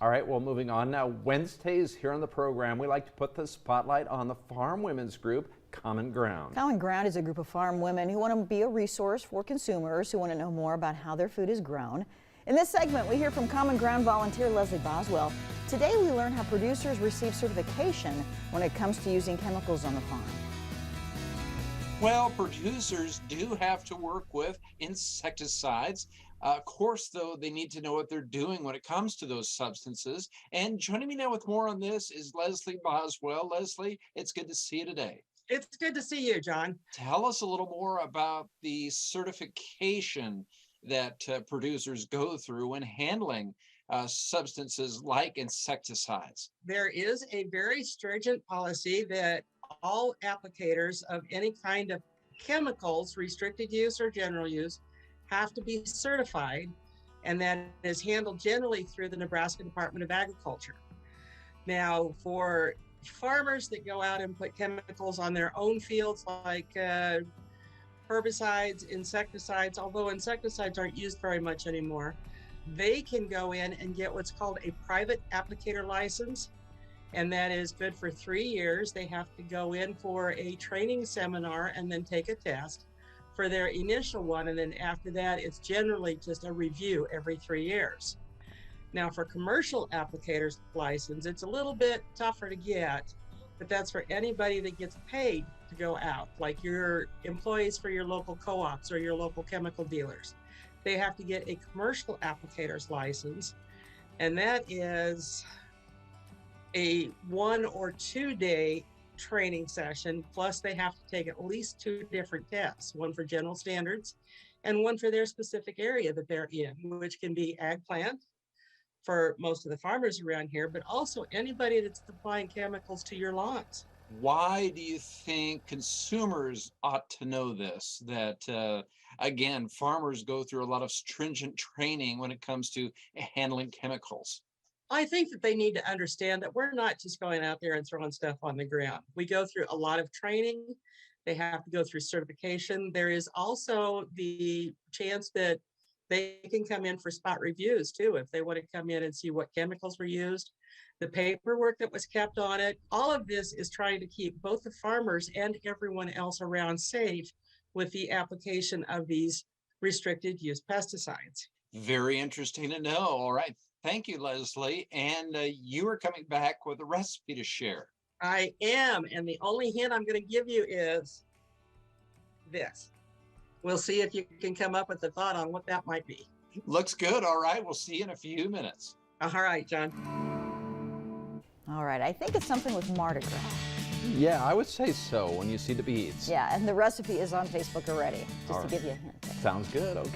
All right, well, moving on now. Wednesdays here on the program, we like to put the spotlight on the farm women's group, Common Ground. Common Ground is a group of farm women who want to be a resource for consumers who want to know more about how their food is grown. In this segment, we hear from Common Ground volunteer Leslie Boswell. Today, we learn how producers receive certification when it comes to using chemicals on the farm. Well, producers do have to work with insecticides. Of course, though, they need to know what they're doing when it comes to those substances. And joining me now with more on this is Leslie Boswell. Leslie, it's good to see you today. It's good to see you, John. Tell us a little more about the certification that producers go through when handling substances like insecticides. There is a very stringent policy that all applicators of any kind of chemicals, restricted use or general use, have to be certified, and that is handled generally through the Nebraska Department of Agriculture. Now, for farmers that go out and put chemicals on their own fields like herbicides, insecticides, although insecticides aren't used very much anymore, they can go in and get what's called a private applicator license, and that is good for 3 years. They have to go in for a training seminar and then take a test for their initial one, and then after that it's generally just a review every 3 years. Now, for commercial applicators license, it's a little bit tougher to get, but that's for anybody that gets paid to go out, like your employees for your local co-ops or your local chemical dealers. They have to get a commercial applicator's license, and that is a 1 or 2 day training session, plus they have to take at least 2 different tests, one for general standards and one for their specific area that they're in, which can be ag plant for most of the farmers around here, but also anybody that's applying chemicals to your lawns. Why do you think consumers ought to know this? That, again, farmers go through a lot of stringent training when it comes to handling chemicals. I think that they need to understand that we're not just going out there and throwing stuff on the ground. We go through a lot of training. They have to go through certification. There is also the chance that they can come in for spot reviews too, if they want to come in and see what chemicals were used, the paperwork that was kept on it. All of this is trying to keep both the farmers and everyone else around safe with the application of these restricted use pesticides. Very interesting to know. All right. Thank you, Leslie. And you are coming back with a recipe to share. I am. And the only hint I'm going to give you is this. We'll see if you can come up with a thought on what that might be. Looks good. All right. We'll see you in a few minutes. All right, John. All right, I think it's something with Mardi Gras. Yeah, I would say so when you see the beads. Yeah, and the recipe is on Facebook already, just All to right. give you a hint. Sounds good. Okay.